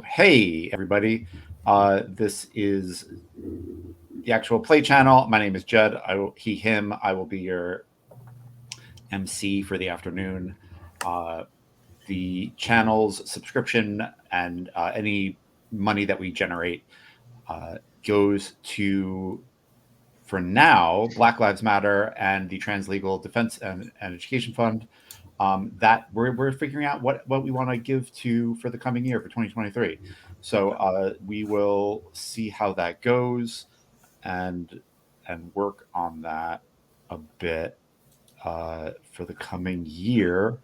Hey, everybody. This is the actual play channel. My name is Judd. He, him. I will be your MC for the afternoon. The channel's subscription and any money that we generate goes to, for now, Black Lives Matter and the Trans Legal Defense and Education Fund. That we're figuring out what we want to give to for the coming year for 2023. So we will see how that goes and work on that a bit for the coming year.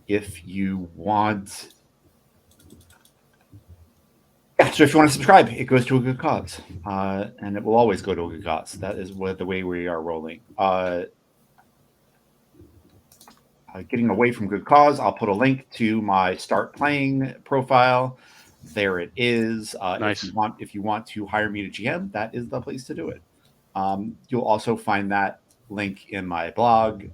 If you want, so if you want to subscribe, it goes to a good cause, and it will always go to a good cause. That is the way we are rolling. Getting away from good cause, I'll put a link to my start playing profile. There it is. Nice. If you want to hire me to GM, that is the place to do it. You'll also find that link in my blog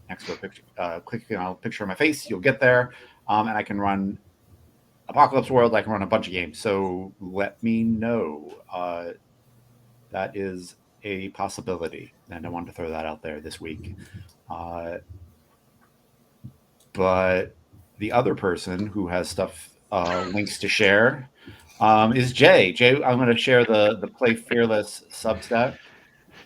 next to a picture. Clicking on a picture of my face, you'll get there, and I can run Apocalypse World. I can run a bunch of games. So let me know. That is a possibility, and I wanted to throw that out there this week. But the other person who has stuff, links to share, is Jay. Jay, I'm going to share the Play Fearless Substack.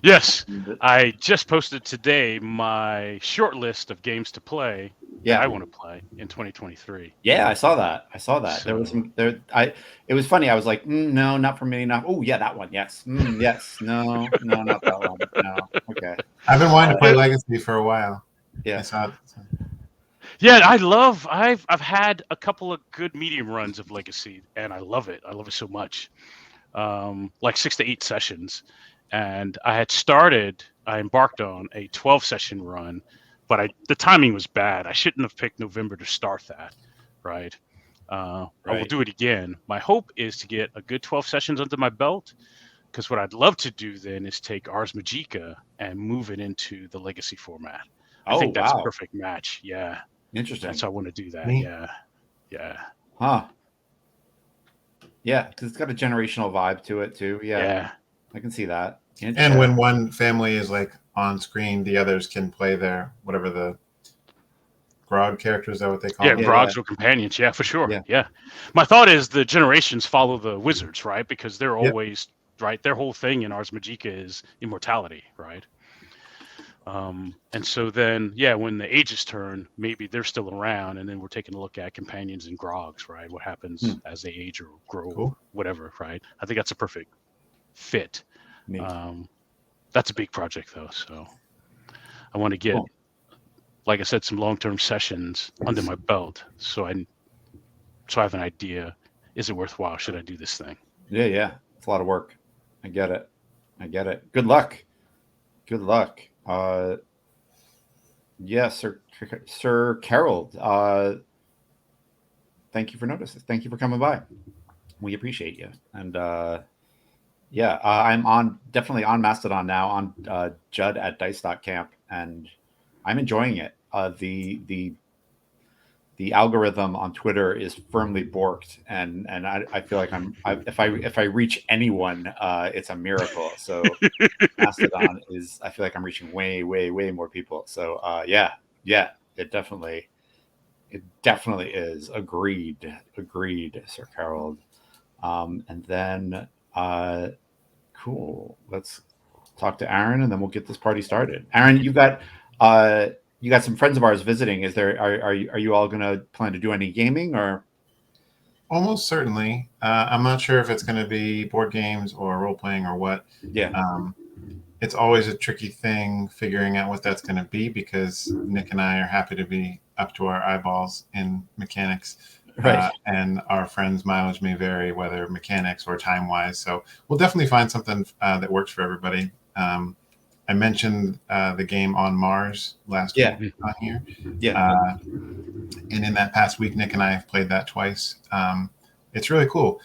Yes, I just posted today my short list of games to play that I want to play in 2023. Yeah, I saw that. So, There was some there. It was funny. I was like, no, not for me. Not. Oh, yeah, that one. Yes. Yes. No, not that one. No. Okay. I've been wanting to play Legacy for a while. Yeah. I saw it. Yeah, I've had a couple of good medium runs of Legacy, and I love it. I love it so much. Like 6 to 8 sessions, and I embarked on a 12 session run, but the timing was bad. I shouldn't have picked November to start that, right? I will do it again. My hope is to get a good 12 sessions under my belt, because what I'd love to do then is take Ars Magica and move it into the Legacy format. I think that's a perfect match. Yeah. Interesting. That's how I want to do that. Me? Yeah. Huh. Yeah, because it's got a generational vibe to it too. Yeah. I can see that. And when one family is like on screen, the others can play their whatever the grog characters, is that what they call them? Grogs or companions. Yeah, for sure. Yeah. My thought is the generations follow the wizards, right? Because they're always right. Their whole thing in Ars Magica is immortality, right? And so then, when the ages turn, maybe they're still around, and then we're taking a look at companions and grogs, right? What happens as they age or grow, or whatever, right? I think that's a perfect fit. That's a big project, though, so I want to get, like I said, some long-term sessions under my belt, so I have an idea. Is it worthwhile? Should I do this thing? Yeah. It's a lot of work. I get it. Good luck. Sir Carol, thank you for noticing. Thank you for coming by. We appreciate you. And I'm definitely on Mastodon now, on Judd at dice.camp, and I'm enjoying it. The algorithm on Twitter is firmly borked, and I feel like if I reach anyone, it's a miracle. So Mastodon I feel like I'm reaching way more people. So it definitely is. Agreed, Sir Carol. And then cool. Let's talk to Aaron, and then we'll get this party started. Aaron, you got some friends of ours visiting. Are you all going to plan to do any gaming or? Almost certainly. I'm not sure if it's going to be board games or role playing or what. Yeah. It's always a tricky thing figuring out what that's going to be, because Nick and I are happy to be up to our eyeballs in mechanics. Right. And our friends' mileage may vary, whether mechanics or time-wise. So we'll definitely find something that works for everybody. I mentioned the game On Mars last week on here. Yeah. And in that past week, Nick and I have played that twice. It's really cool.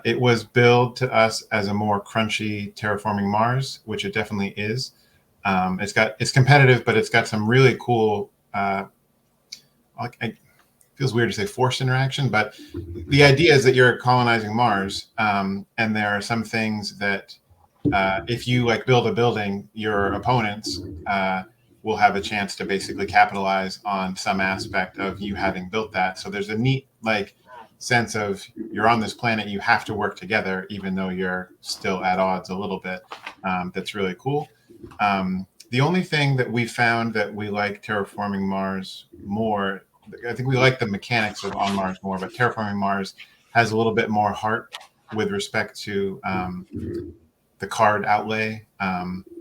It was billed to us as a more crunchy Terraforming Mars, which it definitely is. It's competitive, but it's got some really cool feels weird to say forced interaction, but the idea is that you're colonizing Mars, and there are some things that if you like build a building, your opponents will have a chance to basically capitalize on some aspect of you having built that. So there's a neat like sense of you're on this planet, you have to work together, even though you're still at odds a little bit. That's really cool. The only thing that we found that we like terraforming Mars more, I think we like the mechanics of on Mars more, but terraforming Mars has a little bit more heart with respect to the card outlay.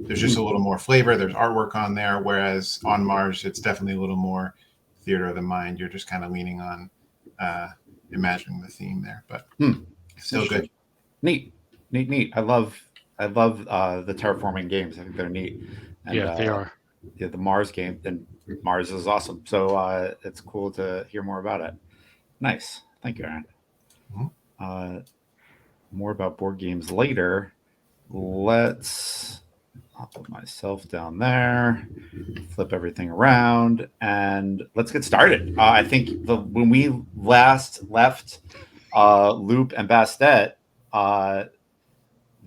There's just a little more flavor. There's artwork on there, whereas on Mars, it's definitely a little more theater of the mind. You're just kind of leaning on imagining the theme there, but still good. Neat. I love the terraforming games. I think they're neat. And, yeah, they are. Yeah, the Mars game, and Mars is awesome. So it's cool to hear more about it. Nice. Thank you, Aaron. Mm-hmm. More about board games later. I'll put myself down there, flip everything around, and let's get started. I think when we last left Loop and Bastet,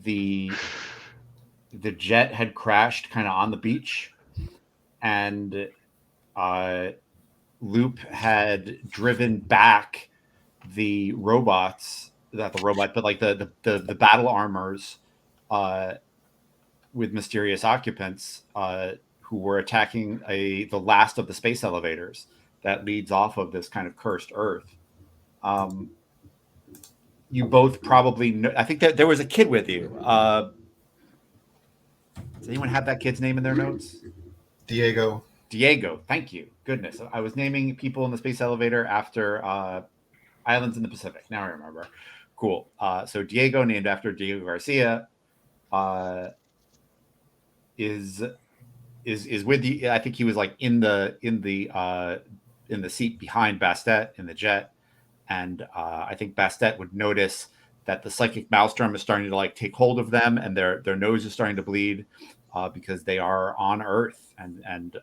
the jet had crashed kind of on the beach, and Loop had driven back the robots, not the robot, but like the battle armors with mysterious occupants who were attacking the last of the space elevators that leads off of this kind of cursed Earth. You both probably know, I think that there was a kid with you. Does anyone have that kid's name in their notes? Diego. Thank you. Goodness. I was naming people in the space elevator after islands in the Pacific. Now I remember. Cool. So Diego, named after Diego Garcia, is with you. I think he was like in the seat behind Bastet in the jet, and I think Bastet would notice that the psychic maelstrom is starting to like take hold of them, and their nose is starting to bleed because they are on Earth, and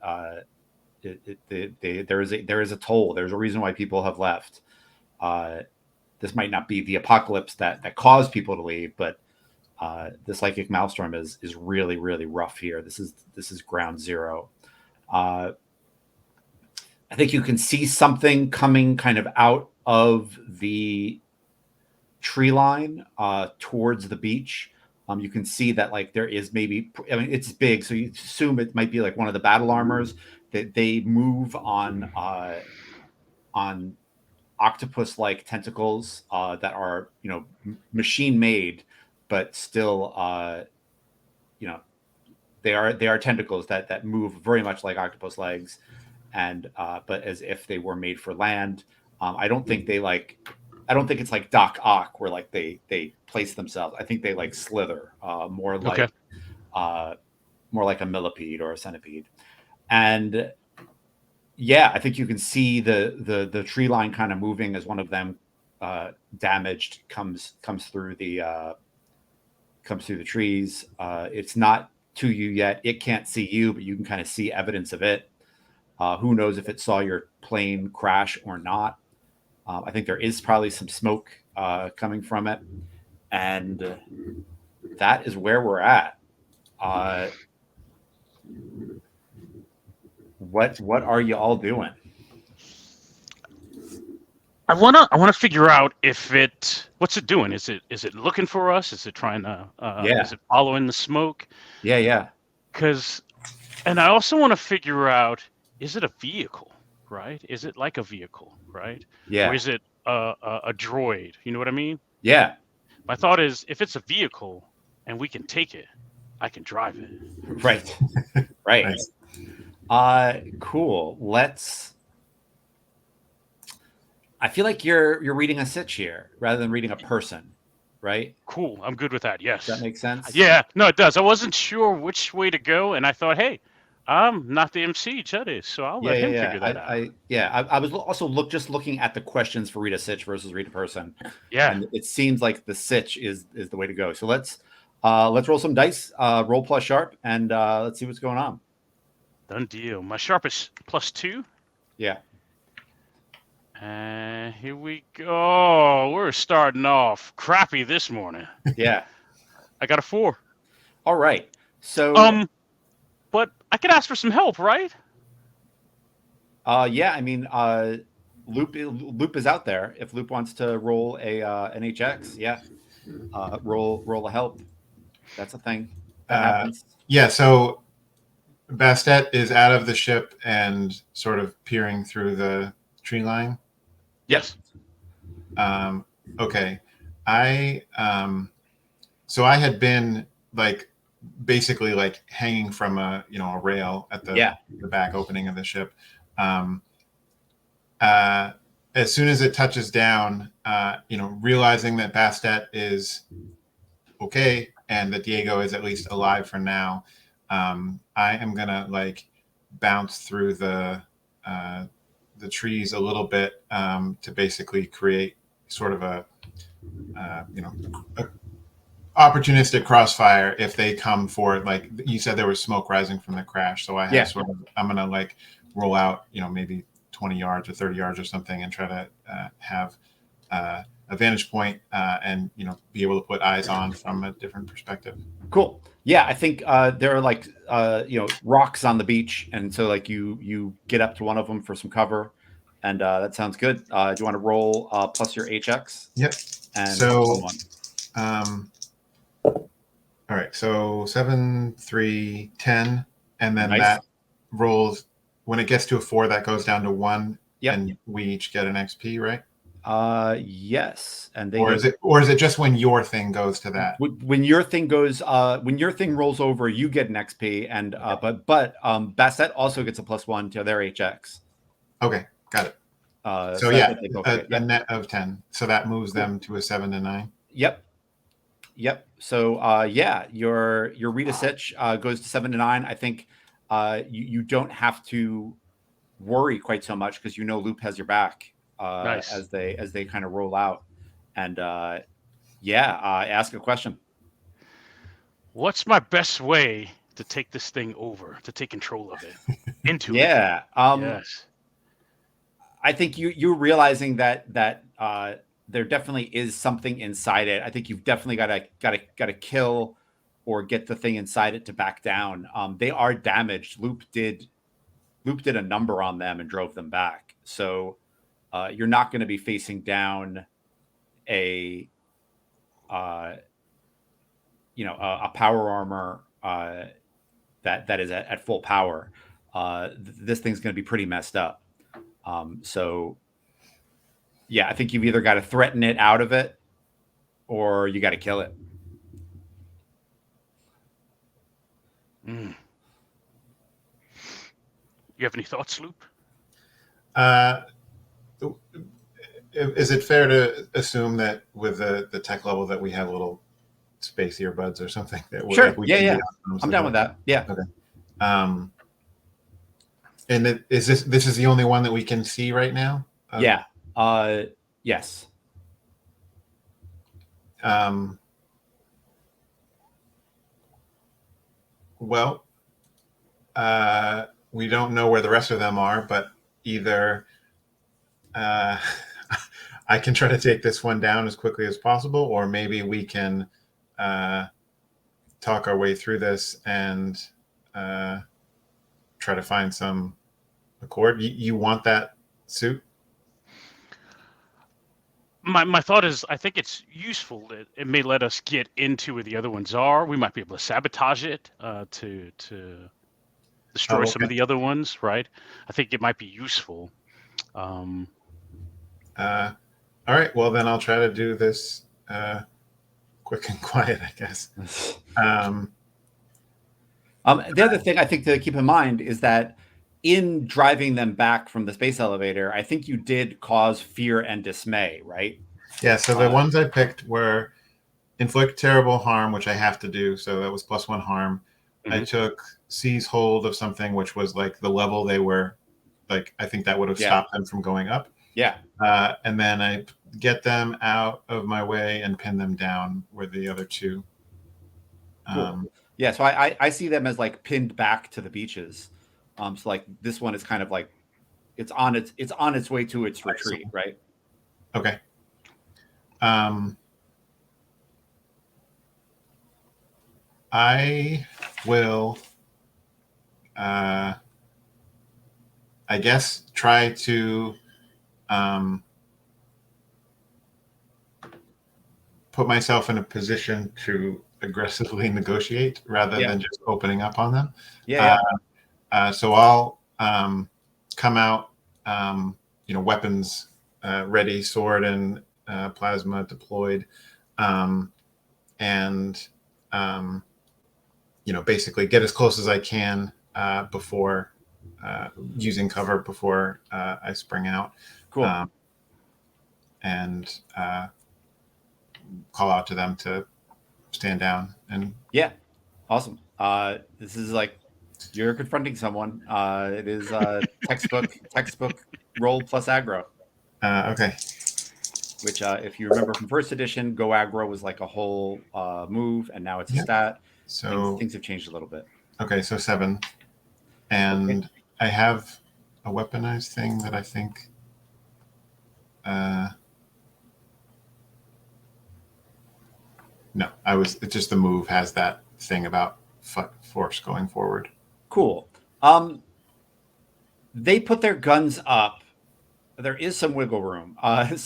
there is a toll. There's a reason why people have left. This might not be the apocalypse that caused people to leave, but the psychic maelstrom is really, really rough here. This is ground zero. I think you can see something coming kind of out of the tree line towards the beach. You can see that like there is maybe, I mean, it's big, so you assume it might be like one of the battle armors that they move on octopus-like tentacles that are, machine made, but still, they are tentacles that move very much like octopus legs, and but as if they were made for land. I don't think it's like Doc Ock where like they place themselves. I think they like slither more like a millipede or a centipede. And yeah, I think you can see the tree line kind of moving as one of them damaged comes through the trees. It's not to you yet. It can't see you, but you can kind of see evidence of it. Who knows if it saw your plane crash or not? I think there is probably some smoke coming from it, and that is where we're at. What are you all doing? I wanna figure out what's it doing? Is it looking for us? Is it trying to is it following the smoke? Yeah. And I also want to figure out, is it a vehicle, right? Is it like a vehicle, right? Yeah. Or is it a droid? You know what I mean? Yeah. My thought is, if it's a vehicle and we can take it, I can drive it. Right. Nice. Cool. I feel like you're reading a sitch here rather than reading a person, right? Cool. I'm good with that. Yes. Does that make sense? Yeah. No, it does. I wasn't sure which way to go, and I thought, hey, I'm not the MC, Judd is, so I'll let him figure that out. I was also just looking at the questions for read a sitch versus read a person. Yeah. And it seems like the sitch is the way to go. So let's roll some dice, roll plus sharp, and let's see what's going on. Done deal. My sharp is +2. Yeah. And here we go. We're starting off crappy this morning. Yeah. I got a 4. All right. So but I could ask for some help, right? yeah, I mean, Loop is out there. If Loop wants to roll a an HX, yeah, roll a help. That's a thing that happens. Yeah. So Bastet is out of the ship and sort of peering through the tree line. Yes. Okay. So I had been like basically like hanging from a rail at the back opening of the ship. As soon as it touches down, realizing that Bastet is okay and that Diego is at least alive for now, I am gonna like bounce through the trees a little bit to basically create sort of a opportunistic crossfire if they come for it. Like you said, there was smoke rising from the crash, so I have I'm gonna like roll out, maybe 20 yards or 30 yards or something, and try to have a vantage point and be able to put eyes on from a different perspective. Cool. Yeah, I think there are like rocks on the beach, and so like you get up to one of them for some cover, and that sounds good. Do you want to roll plus your HX? Yep. And so all right, so 7, 3, 10, and then that rolls. When it gets to a 4, that goes down to 1, and we each get an XP, right? Yes, and they or is it just when your thing goes to that? When your thing goes, when your thing rolls over, you get an XP, and but Basset also gets a +1 to their HX. Okay, got it. So yeah, a net of 10, so that moves them to a 7 to 9. Yep. So yeah, your Rita Sitch goes to 7 to 9. I think you don't have to worry quite so much because Loop has your back as they kind of roll out. And ask a question. What's my best way to take this thing over, to take control of it? Into it. Yes. I think you realizing that there definitely is something inside it. I think you've definitely got to kill or get the thing inside it to back down. They are damaged. Loop did a number on them and drove them back. So you're not going to be facing down a power armor that is at full power. This thing's going to be pretty messed up. So yeah, I think you've either got to threaten it out of it or you got to kill it. You have any thoughts, Loop? Is it fair to assume that with the tech level that we have little space earbuds or something that we're sure? Yeah. I'm down with that. Yeah. Okay. And this is the only one that we can see right now? Yeah. Yes. Well, we don't know where the rest of them are, but either I can try to take this one down as quickly as possible, or maybe we can talk our way through this and try to find some accord. You want that suit? My thought is, I think it's useful. It may let us get into where the other ones are. We might be able to sabotage it to destroy some of the other ones, right? I think it might be useful. All right. Well, then I'll try to do this quick and quiet, I guess. The other thing I think to keep in mind is that in driving them back from the space elevator, I think you did cause fear and dismay, right? Yeah. So the ones I picked were inflict terrible harm, which I have to do. So that was +1 harm. Mm-hmm. I took seize hold of something, which was like the level they were. Like I think that would have stopped them from going up. Yeah. And then I get them out of my way and pin them down where the other two. Cool. Yeah. So I see them as like pinned back to the beaches. So like this one is kind of like it's on its way to its retreat, right? Okay. I will, I guess, try to put myself in a position to aggressively negotiate rather than just opening up on them. So I'll come out, weapons ready, sword and plasma deployed, and basically get as close as I can before using cover before I spring out. Cool. And call out to them to stand down. And awesome. This is like you're confronting someone. It is textbook roll plus aggro. Okay. Which, if you remember from first edition, go aggro was like a whole move, and now it's a stat. So things have changed a little bit. Okay, so 7, and I have a weaponized thing that I think. No, it's just the move has that thing about force going forward. Cool. They put their guns up. There is some wiggle room. An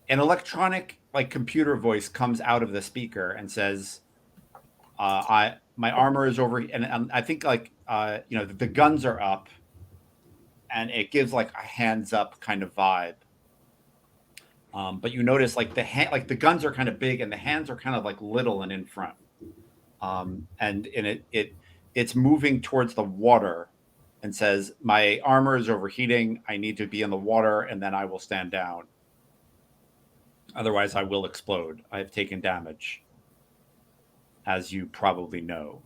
electronic computer voice comes out of the speaker and says, my armor is over, and I think the guns are up, and it gives a hands up kind of vibe. But you notice the guns are kind of big and the hands are kind of little and in front. And it's moving towards the water and says, my armor is overheating. I need to be in the water, and then I will stand down. Otherwise, I will explode. I have taken damage, as you probably know.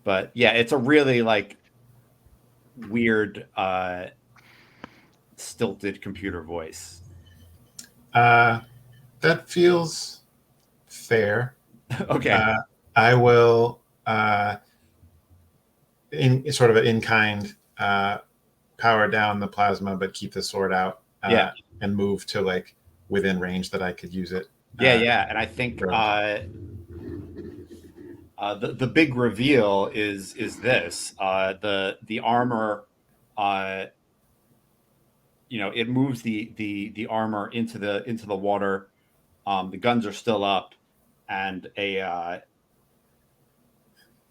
But yeah, it's a really weird, stilted computer voice. That feels fair. Okay. I will, in sort of an in-kind, power down the plasma, but keep the sword out. And move to within range that I could use it. And I think the big reveal is this: the armor. It moves the armor into the water. The guns are still up, and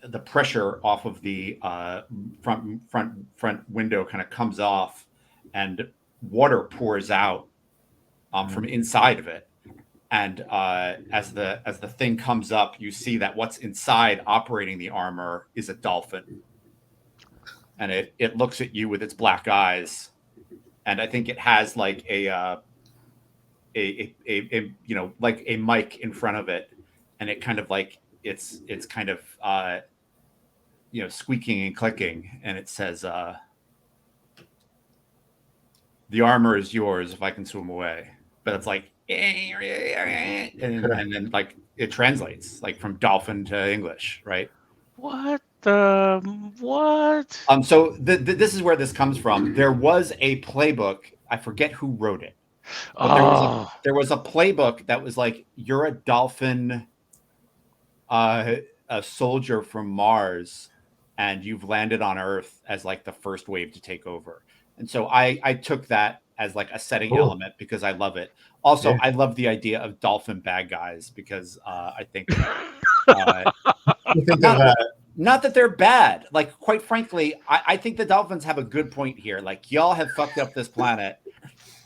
the pressure off of the front window kind of comes off, and water pours out from inside of it. And as the thing comes up, you see that what's inside operating the armor is a dolphin, and it looks at you with its black eyes, and I think it has a mic in front of it, and it kind of it's kind of squeaking and clicking, and it says, the armor is yours if I can swim away. But it's and then it translates from dolphin to English, right? What? So this is where this comes from. There was a playbook. I forget who wrote it, but there was a playbook that was you're a dolphin, a soldier from Mars, and you've landed on Earth as the first wave to take over. And so I took that as a setting element because I love it. Also, I love the idea of dolphin bad guys because I think not that they're bad. Quite frankly, I think the dolphins have a good point here. Y'all have fucked up this planet.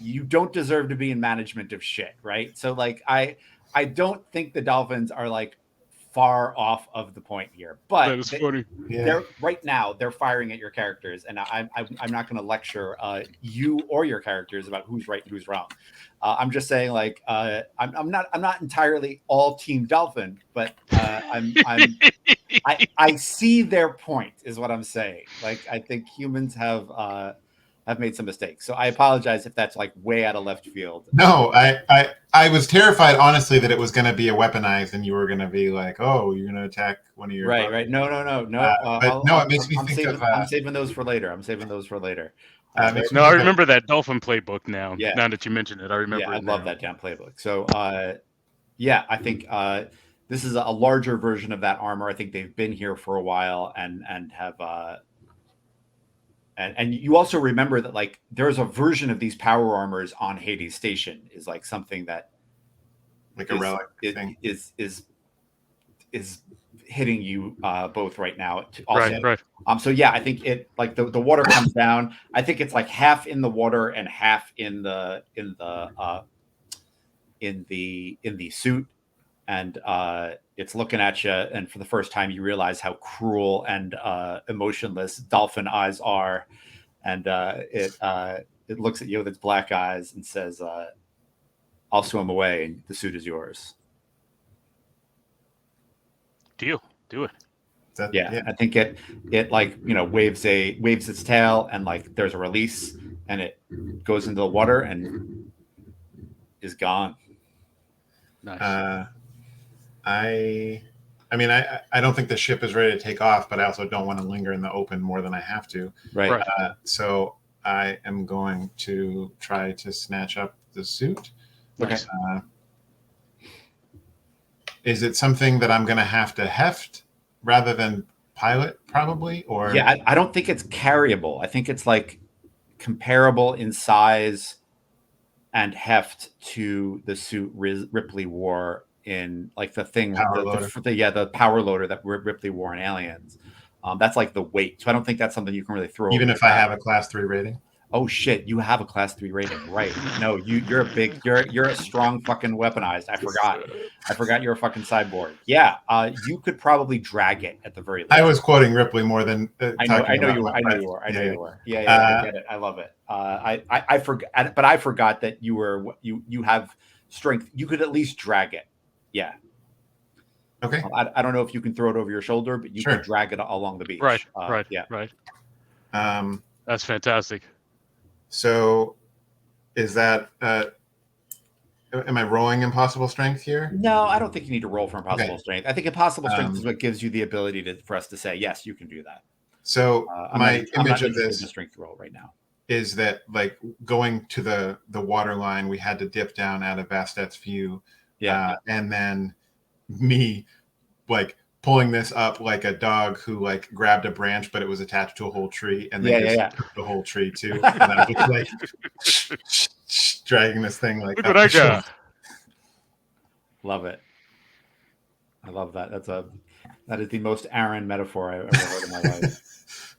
You don't deserve to be in management of shit, right? So I don't think the dolphins are far off of the point here, but that is funny. They're right now they're firing at your characters, and I'm not going to lecture you or your characters about who's right and who's wrong. I'm just saying I'm not entirely all team dolphin, but I see their point is what I'm saying. I think humans have mistakes. So I apologize if that's like way out of left field. No, I was terrified, honestly, that it was going to be a weaponized, and you were going to be like, "Oh, you're going to attack one of your Right. No. but no, it makes me think of. I'm saving those for later. Makes me No, I think of. remember that Dolphin playbook now. Yeah. Now that you mentioned it, I remember Yeah, I it love now. that damn playbook. So, yeah, I think this is a larger version of that armor. I think they've been here for a while and have and you also remember that like there's a version of these power armors on Hades Station is like something that Like a relic thing. Is hitting you both right now. Also, Right. So yeah, I think it like the water comes down. I think it's like half in the water and half in the suit, and it's looking at you. And for the first time, you realize how cruel and emotionless dolphin eyes are, and it looks at you with its black eyes and says, "I'll swim away, and the suit is yours." Deal. Do it. Yeah, I think it like waves its tail, and like there's a release, and it goes into the water and is gone. Nice. I mean, I don't think the ship is ready to take off, but I also don't want to linger in the open more than I have to. Right. So I am going to try to snatch up the suit. Okay. Is it something that I'm going to have to heft rather than pilot, probably? Or yeah, I don't think it's carryable. I think it's like comparable in size and heft to the suit Ripley wore in like the thing, the power loader that Ripley wore in Aliens. That's like the weight. So I don't think that's something you can really throw. Even if I have a class 3 rating. Oh shit, you have a class 3 rating, right? No, you're a strong fucking weaponized. I forgot you're a fucking cyborg. Yeah, you could probably drag it at the very least. I was quoting Ripley more than I know you were. Yeah, I get it. I love it. I forgot, but I forgot that you have strength. You could at least drag it. Yeah. Okay. I don't know if you can throw it over your shoulder, but you could drag it along the beach. Right. Yeah. Right. That's fantastic. So, is that? Am I rolling impossible strength here? No, I don't think you need to roll for impossible strength. I think impossible strength is what gives you the ability for us to say yes, you can do that. So my image of this strength roll right now is that like going to the water line, we had to dip down out of Bastet's view, and then me like pulling this up like a dog who like grabbed a branch, but it was attached to a whole tree, and then the whole tree too. And I was like dragging this thing like. Look what I got. Love it. I love that. That is the most Aaron metaphor I've ever heard in my life.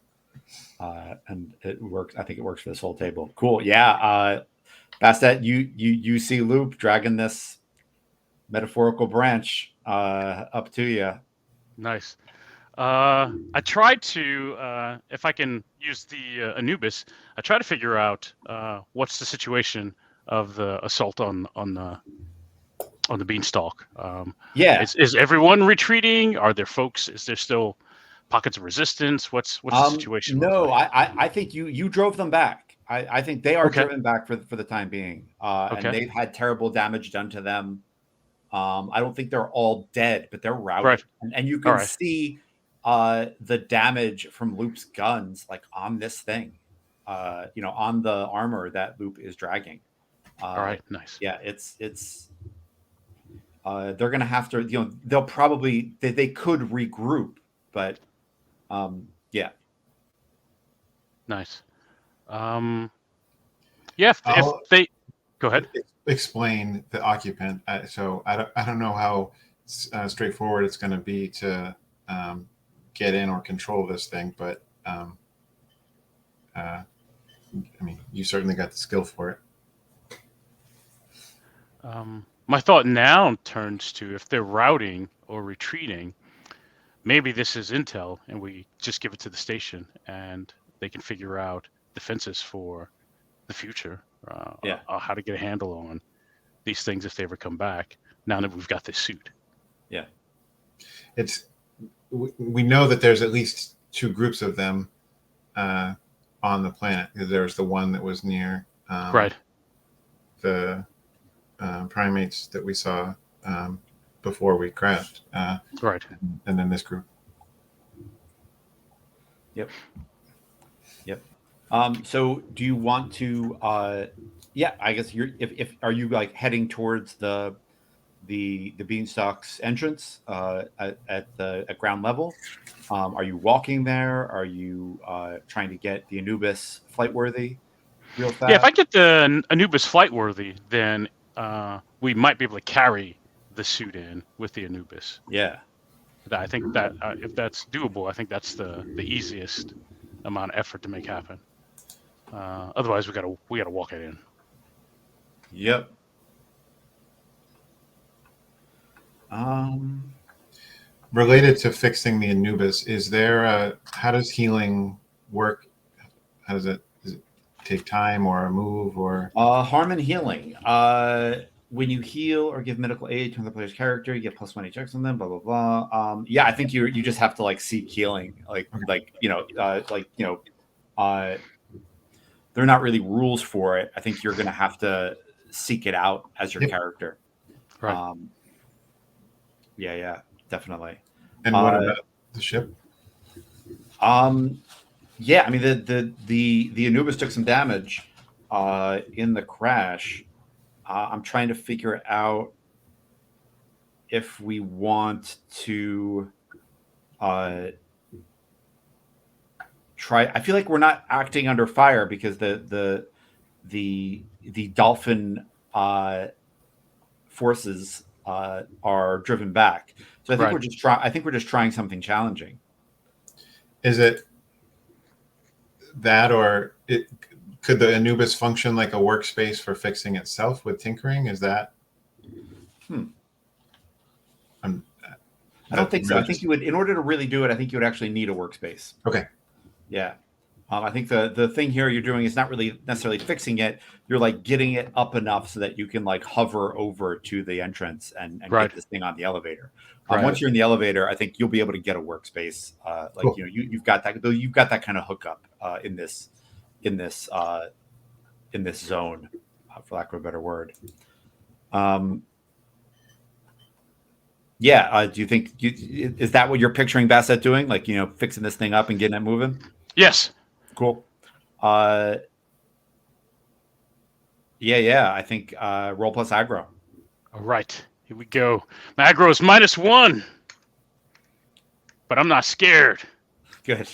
And it works. I think it works for this whole table. Cool. Yeah. Bastet, you see Loop dragging this metaphorical branch up to you. Nice. I tried to, if I can use the Anubis, I try to figure out what's the situation of the assault on the beanstalk. Is everyone retreating? Are there folks? Is there still pockets of resistance? What's the situation? No, like? I think you drove them back. I think they are driven back for the time being. And they've had terrible damage done to them. I don't think they're all dead, but they're routed. Right. And you can see the damage from Loop's guns, like on this thing, on the armor that Loop is dragging. All right, nice. Yeah, it's they're gonna have to, they'll probably they could regroup, but yeah. Nice. If they go ahead. Explain the occupant. So I don't know how straightforward it's going to be to get in or control this thing, but I mean, you certainly got the skill for it. My thought now turns to if they're routing or retreating, maybe this is intel, and we just give it to the station, and they can figure out defenses for the future. How to get a handle on these things if they ever come back. Now that we've got this suit. Yeah, we know that there's at least two groups of them on the planet, because there was the one that was near Right. the primates that we saw before we crashed. Right. And then this group. Yep. So do you want to? Yeah, I guess you're. If are you like heading towards the Beanstalk's entrance at ground level? Are you walking there? Are you trying to get the Anubis flight worthy real Yeah, if fast? I get the Anubis flight worthy, then we might be able to carry the suit in with the Anubis. Yeah. I think that if that's doable, I think that's the easiest amount of effort to make happen. Otherwise, we gotta walk it in. Yep. Related to fixing the Anubis, is there how does healing work? How does it take time or a move or Harm and healing. When you heal or give medical aid to the player's character, you get +1 checks on them. Blah blah blah. Yeah, I think you just have to like seek healing. They're not really rules for it. I think you're going to have to seek it out as your character. Right. Yeah, definitely. and what about the ship? Yeah, I mean the Anubis took some damage in the crash. I'm trying to figure out if we want to try. I feel like we're not acting under fire because the dolphin forces are driven back. So I think Right. we're just trying something challenging. Is it that, or could the Anubis function like a workspace for fixing itself with tinkering? Is that? I don't think so. I think you would, in order to really do it, I think you would actually need a workspace. Okay. Yeah. I think the thing here you're doing is not really necessarily fixing it. You're like getting it up enough so that you can like hover over to the entrance and Right. get this thing on the elevator. Right. Once you're in the elevator, I think you'll be able to get a workspace. Cool. You've got that kind of hookup in this zone, for lack of a better word. Yeah. Do you think is that what you're picturing Bassett doing? Like, fixing this thing up and getting it moving? Yes. Cool. Yeah. I think roll plus aggro. All right. Here we go. My aggro is -1, but I'm not scared. Good.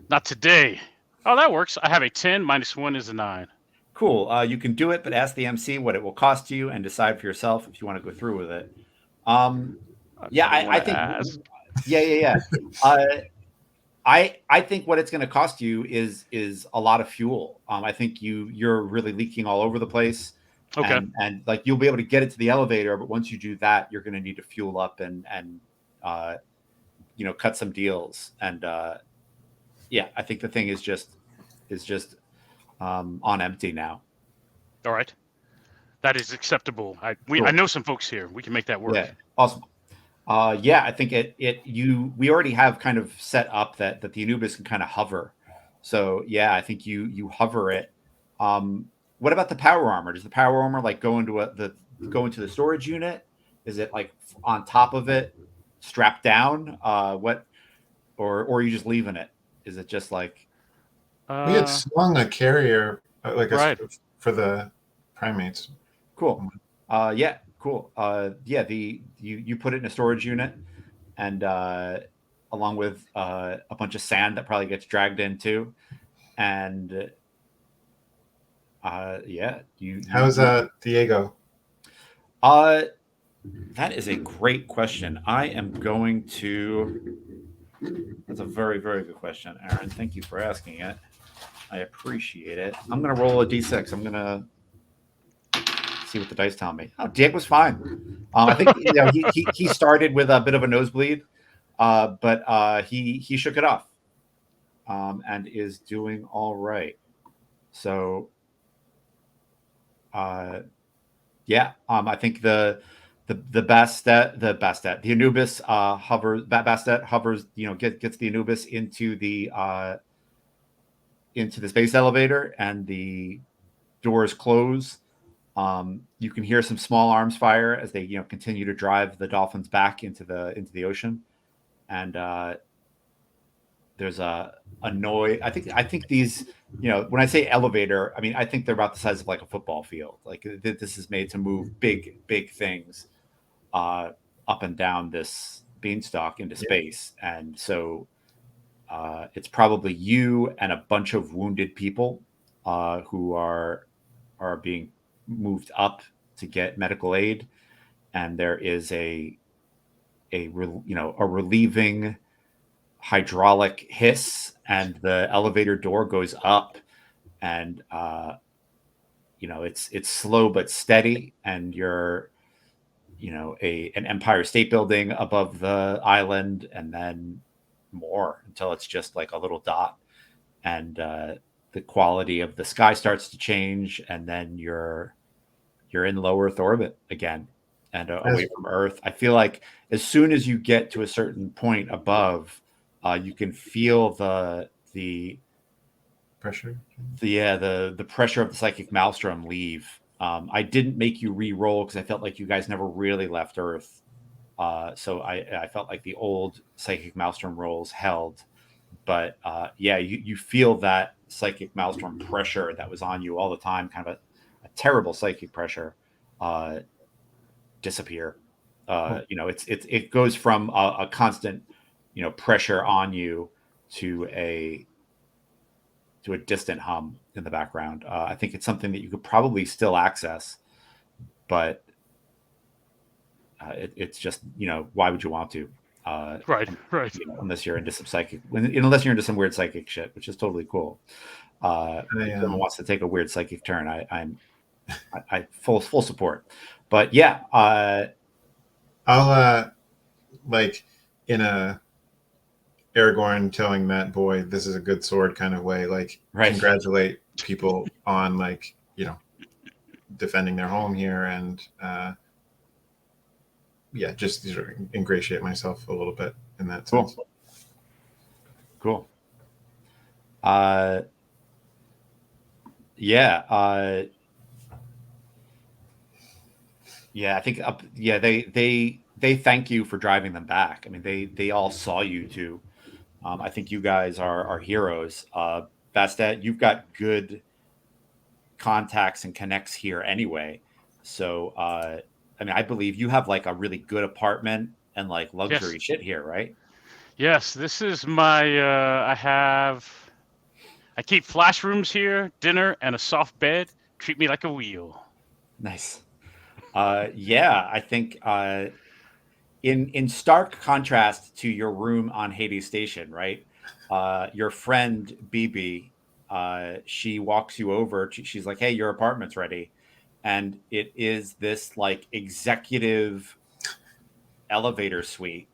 Not today. Oh, that works. I have a 10. -1 is a 9. Cool. You can do it, but ask the MC what it will cost you and decide for yourself if you want to go through with it. Yeah, I think. Ask. Yeah. I think what it's going to cost you is a lot of fuel. I think you're really leaking all over the place. Okay. And like you'll be able to get it to the elevator, but once you do that, you're going to need to fuel up and cut some deals. And yeah, I think the thing is just on empty now. All right. That is acceptable. I know some folks here. We can make that work. Yeah, awesome. Yeah, I think we already have kind of set up that the Anubis can kind of hover. So yeah, I think you hover it. What about the power armor? Does the power armor like go into the storage unit? Is it like on top of it, strapped down? Or are you just leaving it? Is it just like we had slung a carrier for the primates? Cool. Yeah, cool. Yeah, you put it in a storage unit, and along with a bunch of sand that probably gets dragged in too, and yeah, How's Diego? That is a great question. I am going to. That's a very, very good question, Aaron. Thank you for asking it. I appreciate it. I'm going to roll a d6. I'm going to see what the dice tell me. Oh, Diego's fine. I think he started with a bit of a nosebleed, but he shook it off, and is doing all right. So, yeah, I think the Anubis hovers. Bastet hovers. Gets the Anubis into the into the space elevator and the doors close. You can hear some small arms fire as they continue to drive the dolphins back into the ocean, and there's a noise. I think these, when I say elevator, I mean I think they're about the size of like a football field. Like this is made to move big things up and down this beanstalk into space, and so it's probably you and a bunch of wounded people who are being moved up to get medical aid, and there is a relieving hydraulic hiss, and the elevator door goes up, and it's slow but steady, and you're an Empire State Building above the island, and then more until it's just like a little dot, and the quality of the sky starts to change, and then you're in low Earth orbit again, and away from Earth. I feel like as soon as you get to a certain point above, you can feel the pressure. The pressure of the psychic maelstrom leave. I didn't make you re-roll because I felt like you guys never really left Earth. So I felt like the old psychic maelstrom rolls held. But you feel that psychic maelstrom pressure that was on you all the time, kind of a terrible psychic pressure, disappear. It goes from a constant, pressure on you to a distant hum in the background. I think it's something that you could probably still access, but it's just, why would you want to? Right. Unless you're into some unless you're into some weird psychic shit, which is totally cool. If someone wants to take a weird psychic turn, I full support. But yeah, I'll like in a Aragorn telling that boy this is a good sword kind of way, like congratulate people on like defending their home here, and just ingratiate myself a little bit in that sense. Cool. I think they thank you for driving them back. I mean, they all saw you too. I think you guys are heroes. Bastet, you've got good contacts and connects here anyway. So, I mean, I believe you have like a really good apartment and like luxury shit here, right? Yes, this is my. I keep flash rooms here, dinner, and a soft bed. Treat me like a wheel. Nice. I think in stark contrast to your room on Hades Station, right? Your friend BB, she walks you over. She's like, "Hey, your apartment's ready," and it is this like executive elevator suite,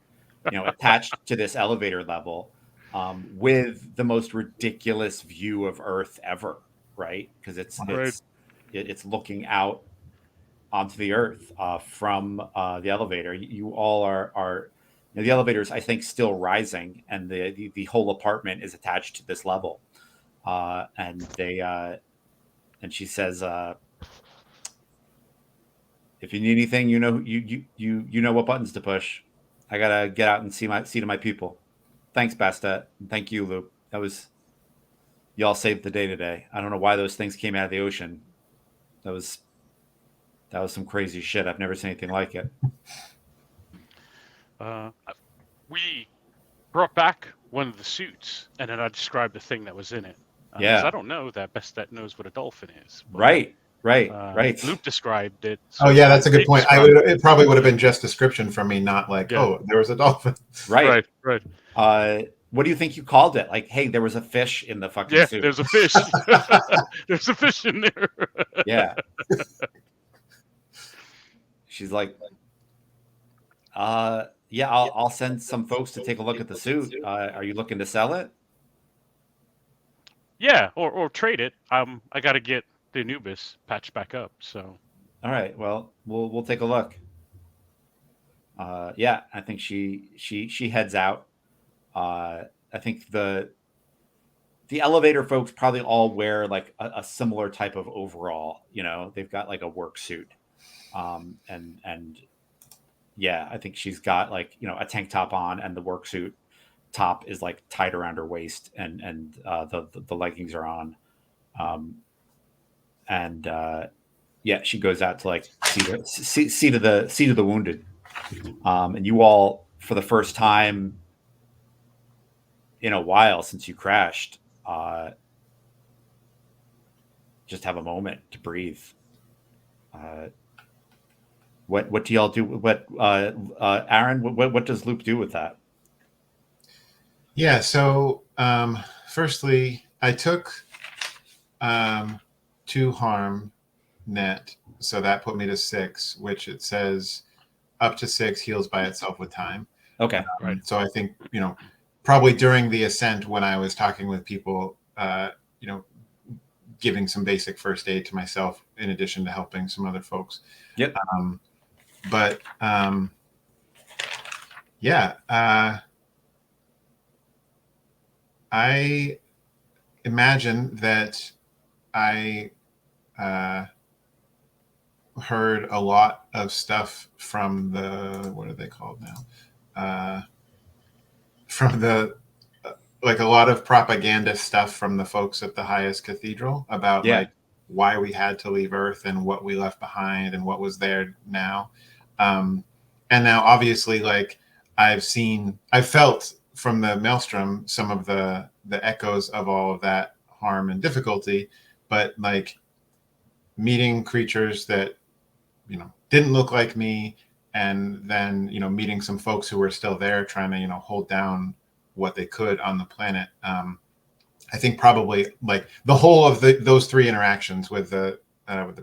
attached to this elevator level, with the most ridiculous view of Earth ever, right? Because it's looking out onto the Earth from the elevator. You all are the elevator's, I think, still rising, and the whole apartment is attached to this level. And she says, "If you need anything, you know what buttons to push. I gotta get out and see to my people. Thanks, Bastet. Thank you, Luke. Y'all saved the day today. I don't know why those things came out of the ocean. That was some crazy shit. I've never seen anything like it." We brought back one of the suits, and then I described the thing that was in it. Yeah. I don't know that Bastet knows what a dolphin is. But, right. Luke described it. So that's a good point. It probably would have been just description from me, not like, oh, there was a dolphin. Right. What do you think you called it? Like, hey, there was a fish in the fucking suit. There's a fish. There's a fish in there. Yeah. She's like, I'll send some folks to take a look at the suit. Are you looking to sell it? Yeah, or trade it. I got to get the Anubis patched back up. So. All right. Well, we'll take a look. I think she heads out. I think the elevator folks probably all wear like a similar type of overall. You know, they've got like a work suit, and yeah, I think she's got like a tank top on, and the work suit top is like tied around her waist, and the leggings are on, and yeah, she goes out to like see to the wounded, and you all for the first time in a while since you crashed, just have a moment to breathe. Uh, what do y'all do? Aaron? What does Loop do with that? Yeah. So, firstly, I took 2 harm net, so that put me to 6, which it says up to 6 heals by itself with time. Okay. Right. So I think probably during the ascent when I was talking with people, giving some basic first aid to myself in addition to helping some other folks. Yep. But yeah, I imagine that I heard a lot of stuff from what are they called now? From the like a lot of propaganda stuff from the folks at the highest cathedral about like why we had to leave Earth and what we left behind and what was there now. And now obviously like I've felt from the Maelstrom some of the echoes of all of that harm and difficulty, but like meeting creatures that didn't look like me, and then meeting some folks who were still there trying to hold down what they could on the planet. I think probably like the whole of those 3 interactions with the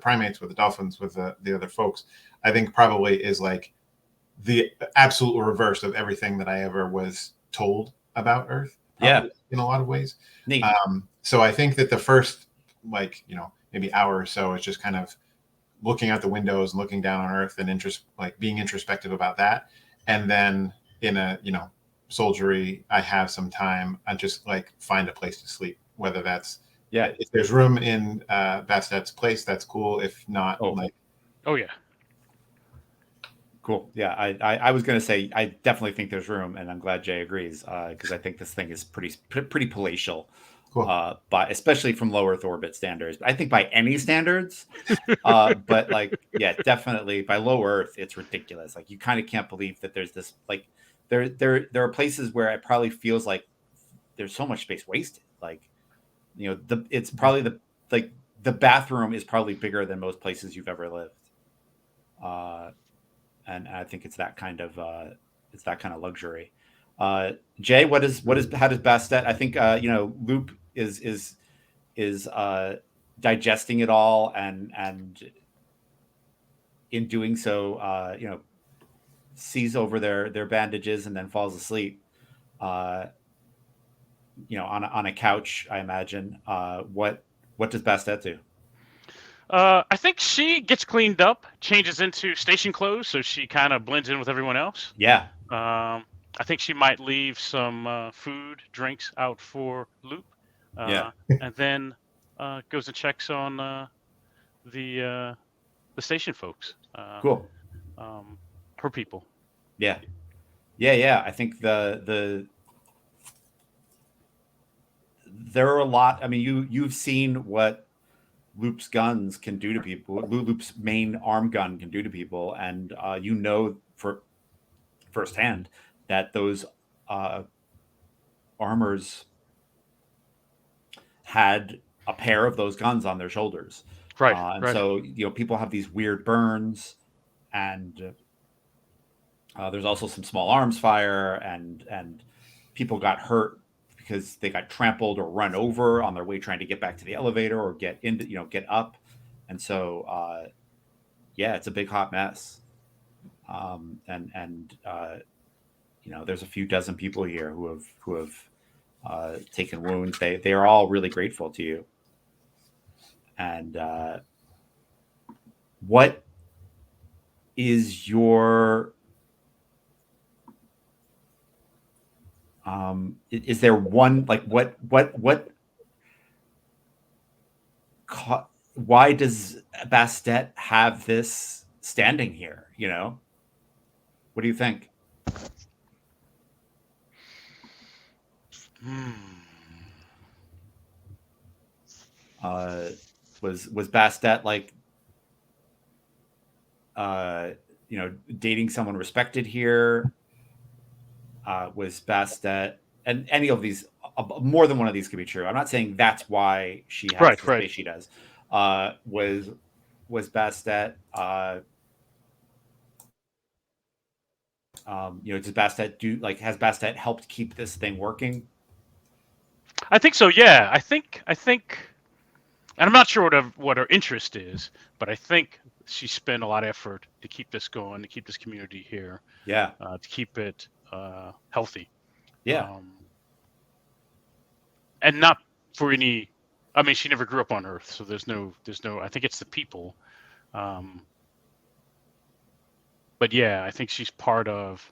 primates, with the dolphins, with the other folks, I think probably is like the absolute reverse of everything that I ever was told about Earth. Yeah, in a lot of ways. Neat. So I think that the first like maybe hour or so is just kind of looking out the windows and looking down on Earth and being introspective about that. And then in a, soldiery, I have some time. I just like find a place to sleep, whether that's, if there's room in Bastet's place, that's cool. If not, oh yeah. Cool. Yeah. I was going to say, I definitely think there's room, and I'm glad Jay agrees. Cause I think this thing is pretty palatial. Cool. But especially from low Earth orbit standards, I think by any standards, but like, yeah, definitely by low Earth, it's ridiculous. Like you kind of can't believe that there's this, like there are places where it probably feels like there's so much space wasted. Like, it's probably the bathroom is probably bigger than most places you've ever lived. And I think it's that kind of luxury. Jay, how does Bastet? I think Loop is digesting it all, and in doing so, sees over their bandages and then falls asleep. On a couch, I imagine. What does Bastet do? I think she gets cleaned up, changes into station clothes, so she kind of blends in with everyone else. Yeah. I think she might leave some food, drinks out for Loop. And then goes and checks on the station folks. Cool. Her people. Yeah. I think there are a lot. I mean, you've seen what Loop's guns can do to people. Loop's main arm gun can do to people, and for firsthand that those armors had a pair of those guns on their shoulders. Right. And so people have these weird burns, and there's also some small arms fire, and people got hurt because they got trampled or run over on their way trying to get back to the elevator or get into get up. And so it's a big hot mess. There's a few dozen people here who have taken wounds. They are all really grateful to you. And what is your is there one, like, what why does Bastet have this standing here? You know, what do you think? Was Bastet like dating someone respected here? Was Bastet, and any of these, more than one of these could be true. I'm not saying that's why she has the space she does. Was Bastet, does Bastet has Bastet helped keep this thing working? I think so. Yeah, I think, and I'm not sure what her interest is, but I think she spent a lot of effort to keep this going, to keep this community here. Yeah. To keep it healthy. Yeah. And not for any. I mean, she never grew up on Earth, so there's no. I think it's the people. But yeah, I think she's part of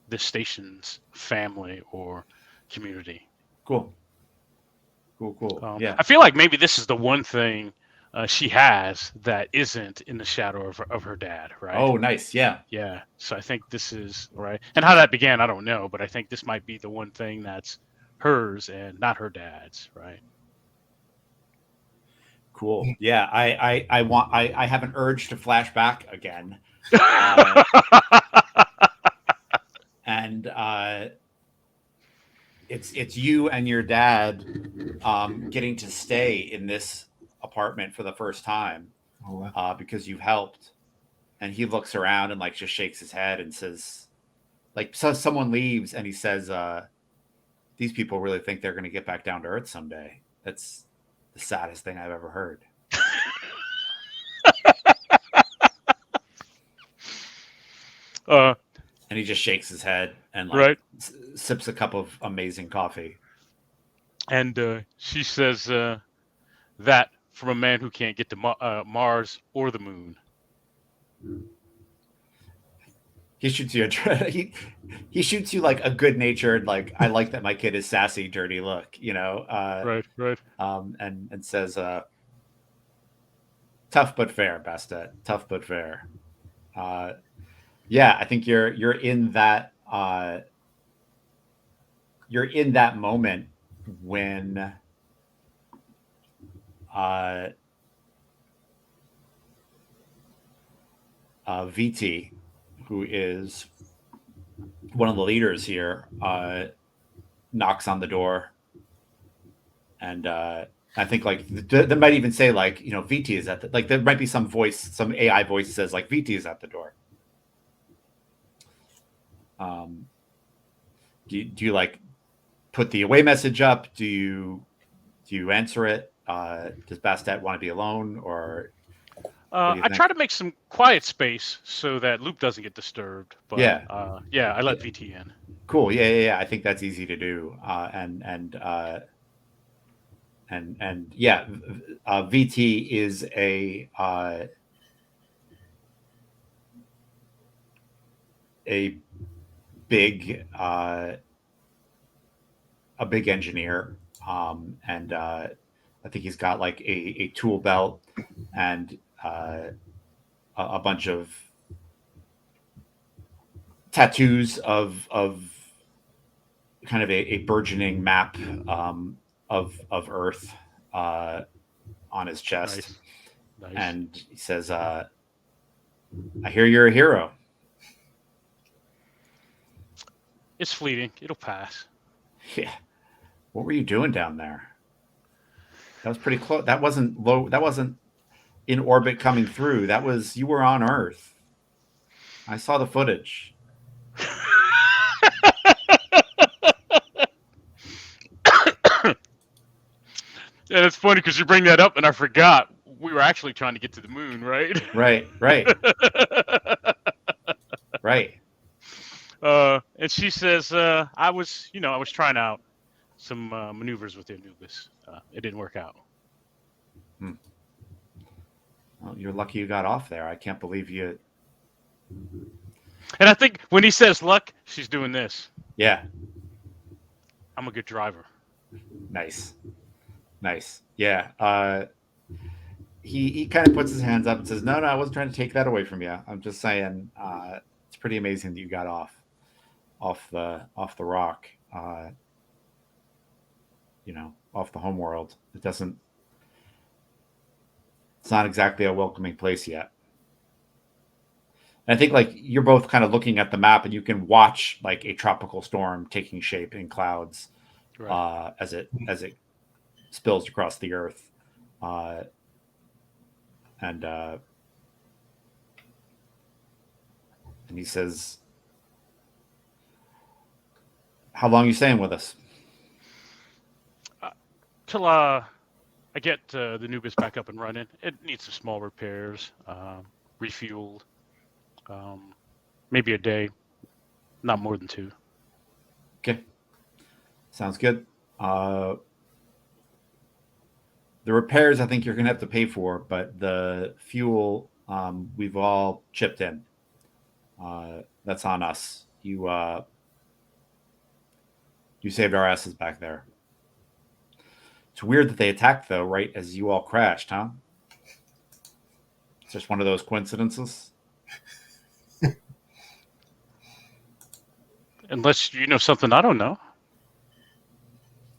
this station's family or community. Cool. Yeah. I feel like maybe this is the one thing she has that isn't in the shadow of her dad, right? Oh, nice. Yeah. Yeah. So I think this is right. And how that began, I don't know, but I think this might be the one thing that's hers and not her dad's, right? Cool. Yeah. I have an urge to flash back again. And it's you and your dad getting to stay in this apartment for the first time because you've helped. And he looks around and like just shakes his head and says, like, so someone leaves and he says, these people really think they're going to get back down to earth someday. That's the saddest thing I've ever heard. And he just shakes his head and like sips a cup of amazing coffee. And she says that from a man who can't get to Mars or the moon. He shoots you he shoots you like a good-natured, like, I like that my kid is sassy, dirty look, you know. Right. And says, tough but fair, Bastet. Tough but fair. Yeah, I think you're in that moment when VT, who is one of the leaders here, knocks on the door, and I think like they might even say like, VT is at like there might be some AI voice that says like VT is at the door. Do you like put the away message up? Do you answer it? Does Bastet want to be alone, or I try to make some quiet space so that Loop doesn't get disturbed. But I let VT in. Cool. Yeah. I think that's easy to do. VT is a big engineer, and I think he's got like a tool belt and a bunch of tattoos of kind of a burgeoning map of Earth on his chest. Nice. And he says, I hear you're a hero. It's fleeting. It'll pass. Yeah. What were you doing down there? That was pretty close. That wasn't low. That wasn't in orbit coming through. You were on Earth. I saw the footage. Yeah, it's funny because you bring that up and I forgot we were actually trying to get to the moon, right? Right. Right. And she says, I was trying out some maneuvers with the Anubis. It didn't work out. Well, you're lucky you got off there. I can't believe you. And I think when he says luck, she's doing this. Yeah. I'm a good driver. Nice. Nice. Yeah. He kind of puts his hands up and says, "No, I wasn't trying to take that away from you. I'm just saying, it's pretty amazing that you got off the rock. Off the home world. It's not exactly a welcoming place yet." And I think like you're both kind of looking at the map, and you can watch like a tropical storm taking shape in clouds Right. as it spills across the earth, uh, and and he says, "How long are you staying with us?" Till I get the Nubis back up and running. It needs some small repairs, refueled, maybe a day, not more than 2. Okay, sounds good. The repairs, I think you're going to have to pay for, but the fuel, we've all chipped in. That's on us. You saved our asses back there. It's weird that they attacked, though, right as you all crashed, huh? It's just one of those coincidences. Unless you know something I don't know.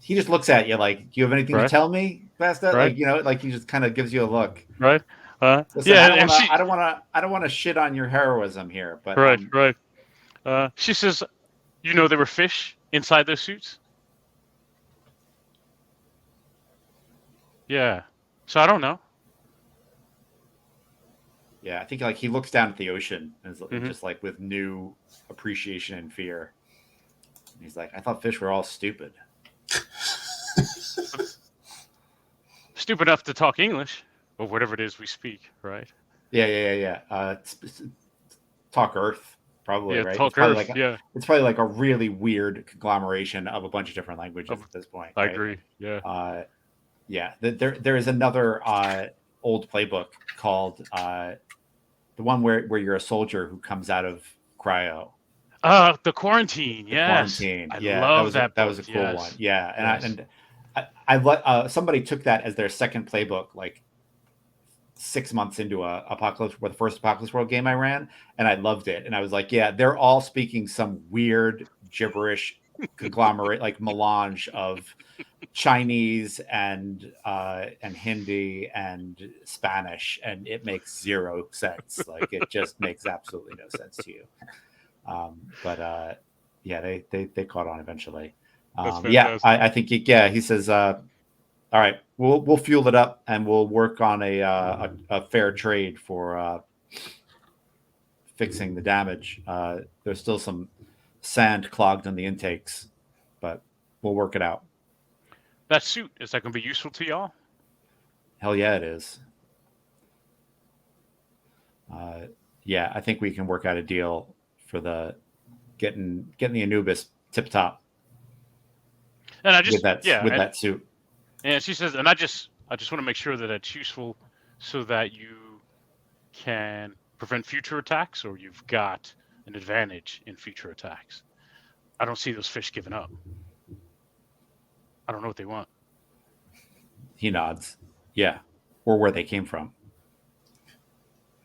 He just looks at you like, "Do you have anything to Right. tell me, Basta?" Right. Like he just kind of gives you a look. Right. Listen, Yeah, and she. I don't want to shit on your heroism here, but Right. Right. She says, there were fish inside those suits. Yeah. So I don't know. yeah, I think like he looks down at the ocean and is Mm-hmm. just like with new appreciation and fear. And he's like, "I thought fish were all stupid." Stupid enough to talk English or whatever it is we speak, right? Yeah. Talk Earth, probably, Yeah, right? talk Earth. Yeah, It's probably like a really weird conglomeration of a bunch of different languages at this point, I right? agree. Yeah. Yeah. There is another old playbook called the one where you're a soldier who comes out of cryo. The Quarantine. The Yes, Quarantine. I Yeah, love that that was book. a cool one. Yes, Yeah, yes. I let somebody took that as their second playbook like 6 months into a apocalypse or the first apocalypse world game I ran, and I loved it. And I was like, yeah, they're all speaking some weird gibberish conglomerate, like melange of Chinese and Hindi and Spanish, and it makes zero sense. Like it just makes absolutely no sense to you. But yeah, they caught on eventually. That's Yeah, fantastic. I think he says, all right, we'll fuel it up and we'll work on a fair trade for fixing the damage. There's still some sand clogged in the intakes, but we'll work it out. That suit, is that going to be useful to y'all? Hell yeah, it is. Yeah, I think we can work out a deal for the getting the Anubis tip top And I with just, yeah, that suit. and she says, and I just want to make sure that it's useful so that you can prevent future attacks, or you've got an advantage in future attacks. I don't see those fish giving up. I don't know what they want. He nods. Yeah, or where they came from.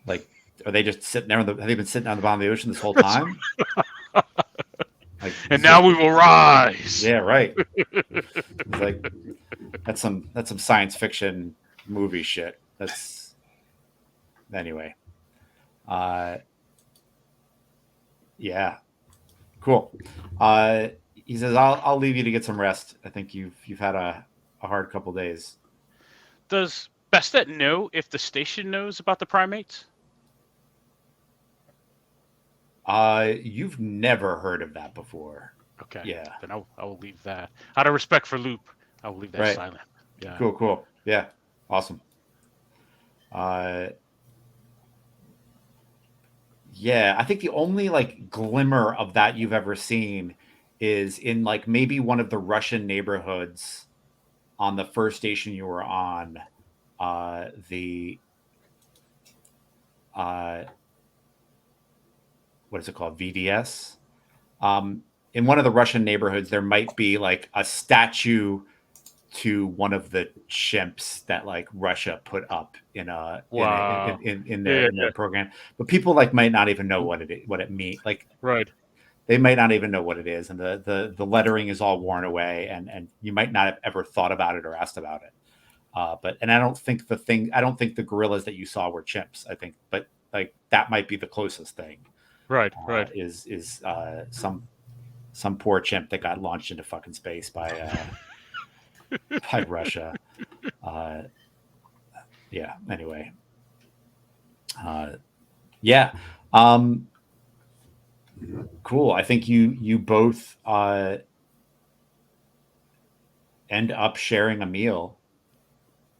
Like, are they just sitting there? Have they been sitting on the bottom of the ocean this whole time? Like, And now we will rise. Yeah, right. It's like that's some science fiction movie shit. That's anyway. Yeah, cool. He says, "I'll leave you to get some rest. I think you've had a hard couple days." Does Bastet know if the station knows about the primates? You've never heard of that before. Okay. Yeah. Then I will leave that. Out of respect for Loop, I will leave that Right. silent. Yeah. Cool. Yeah. Awesome. Yeah, I think the only like glimmer of that you've ever seen is in like maybe one of the Russian neighborhoods on the first station you were on. The what is it called? VDS. In one of the Russian neighborhoods, there might be like a statue to one of the chimps that like Russia put up in Wow. in Yeah, their program. But people like might not even know what it means. Like right. they might not even know what it is, and the lettering is all worn away, and you might not have ever thought about it or asked about it. But I don't think the gorillas that you saw were chimps. I think, but like that might be the closest thing. Right. Right. Is some poor chimp that got launched into fucking space by Russia. Uh, yeah. Anyway. Yeah. Um, cool. I think you both end up sharing a meal.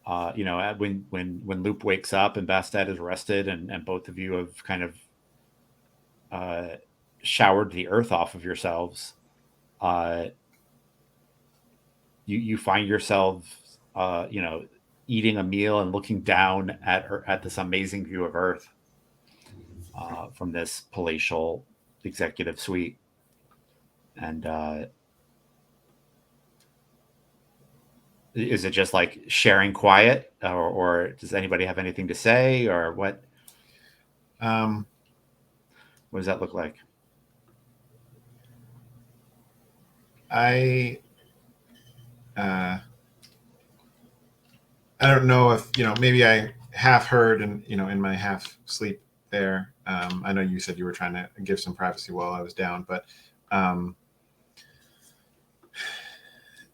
When Loop wakes up and Bastet is arrested, and both of you have kind of showered the earth off of yourselves, uh, you find yourselves, eating a meal and looking down at this amazing view of Earth from this palatial executive suite, and is it just like sharing quiet, or does anybody have anything to say, or what? What does that look like? I don't know if maybe I half heard and in my half sleep there. I know you said you were trying to give some privacy while I was down, but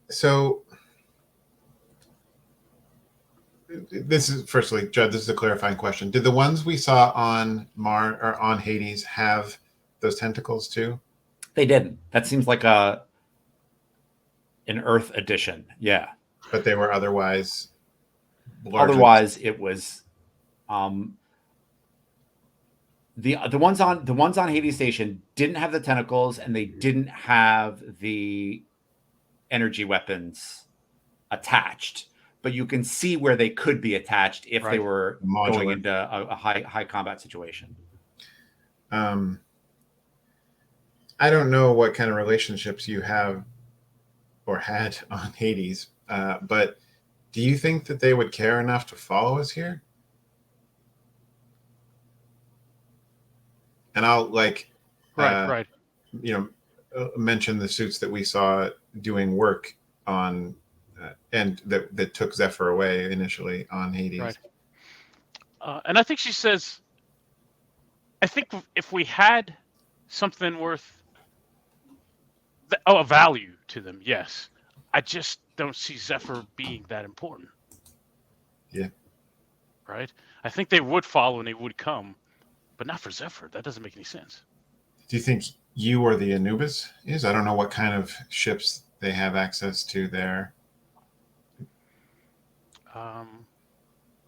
so this is firstly, Judd, this is a clarifying question. Did the ones we saw on Mars or on Hades have those tentacles too? They didn't. That seems like an Earth edition. Yeah. But they were otherwise largely. Otherwise, it was the ones on Hades Station didn't have the tentacles, and they didn't have the energy weapons attached. But you can see where they could be attached if they were going into a high combat situation. I don't know what kind of relationships you have or had on Hades, but do you think that they would care enough to follow us here? And I'll mention the suits that we saw doing work on, and that took Zephyr away initially on Hades. Right. And I think she says, I think if we had something worth a value to them, yes. I just don't see Zephyr being that important. Yeah. Right? I think they would follow and they would come, but not for Zephyr. That doesn't make any sense. Do you think you or the Anubis is? I don't know what kind of ships they have access to there.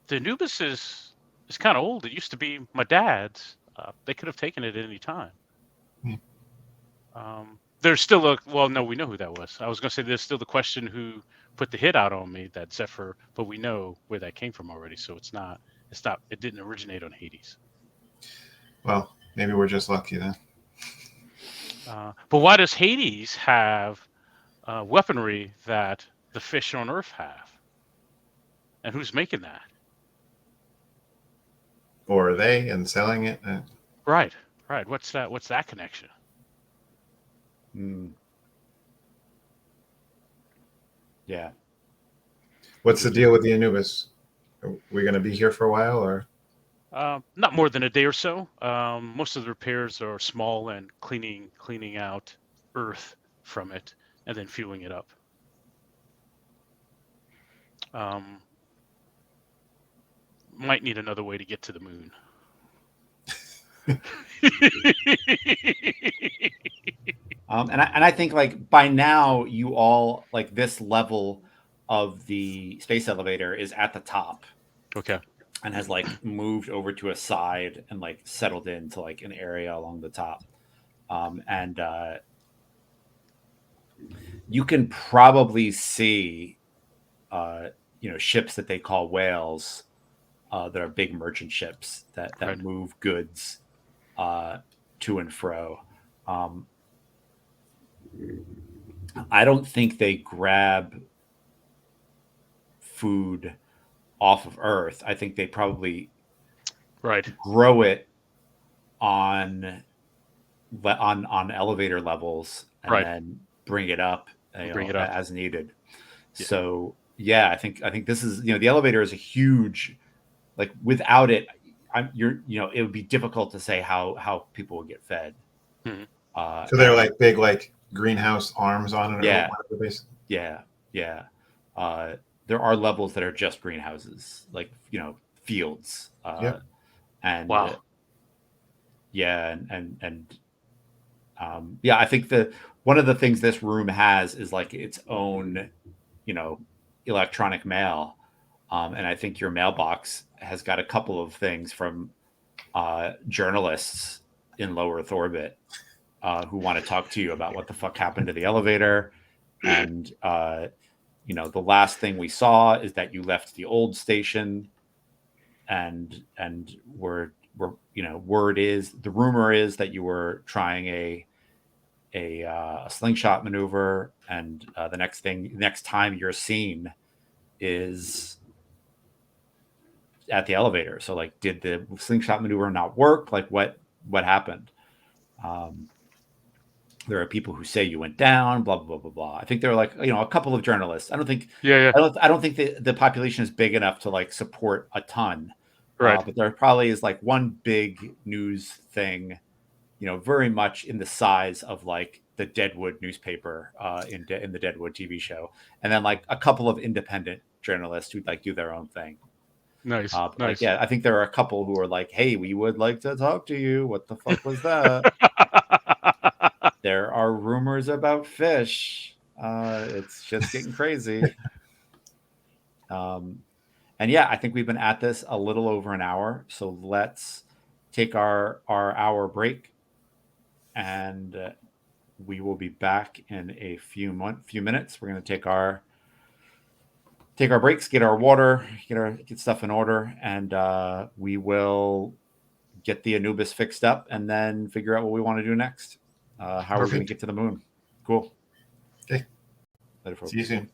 The Anubis is kind of old. It used to be my dad's. They could have taken it at any time. Yeah. There's still no, we know who that was. I was going to say there's still the question who put the hit out on me, that Zephyr, but we know where that came from already. So it didn't originate on Hades. Well, maybe we're just lucky then. But why does Hades have weaponry that the fish on Earth have? And who's making that? Or are they and selling it? Right. What's that connection? Yeah. What's the deal with the Anubis? Are we going to be here for a while, or? Not more than a day or so. Most of the repairs are small and cleaning out earth from it and then fueling it up. Might need another way to get to the moon. And I think like by now you all like this level of the space elevator is at the top. Okay. And has like moved over to a side and like settled into like an area along the top. And you can probably see ships that they call whales, that are big merchant ships that move goods to and fro. I don't think they grab food off of Earth. I think they probably grow it on elevator levels and then bring it up, as needed. Yeah. So yeah, I think this is, the elevator is a huge, like, without it, it would be difficult to say how people would get fed. Mm-hmm. So they're like big, like greenhouse arms on it. Yeah. Or whatever, yeah. There are levels that are just greenhouses, like, fields. And wow. Yeah, and I think one of the things this room has is like its own, electronic mail. And I think your mailbox has got a couple of things from journalists in low Earth orbit who want to talk to you about what the fuck happened to the elevator. And, the last thing we saw is that you left the old station, and the rumor is that you were trying a slingshot maneuver, and the next time you're seen is at the elevator. So, like, did the slingshot maneuver not work? Like, what happened? There are people who say you went down, blah blah blah blah blah. I think there are, like, a couple of journalists. I don't think I don't think the population is big enough to, like, support a ton. But there probably is, like, one big news thing, very much in the size of, like, the Deadwood newspaper in the Deadwood TV show, and then, like, a couple of independent journalists who, like, do their own thing. Nice. Nice. Like, yeah, I think there are a couple who are like, "Hey, we would like to talk to you. What the fuck was that?" There are rumors about fish. It's just getting crazy. And yeah, I think we've been at this a little over an hour. So let's take our hour break, and we will be back in a few minutes. We're going to take our breaks, get our water, get stuff in order, and we will get the Anubis fixed up, and then figure out what we want to do next. How we're going to get to the moon. Cool. Okay. Later, folks. See you soon.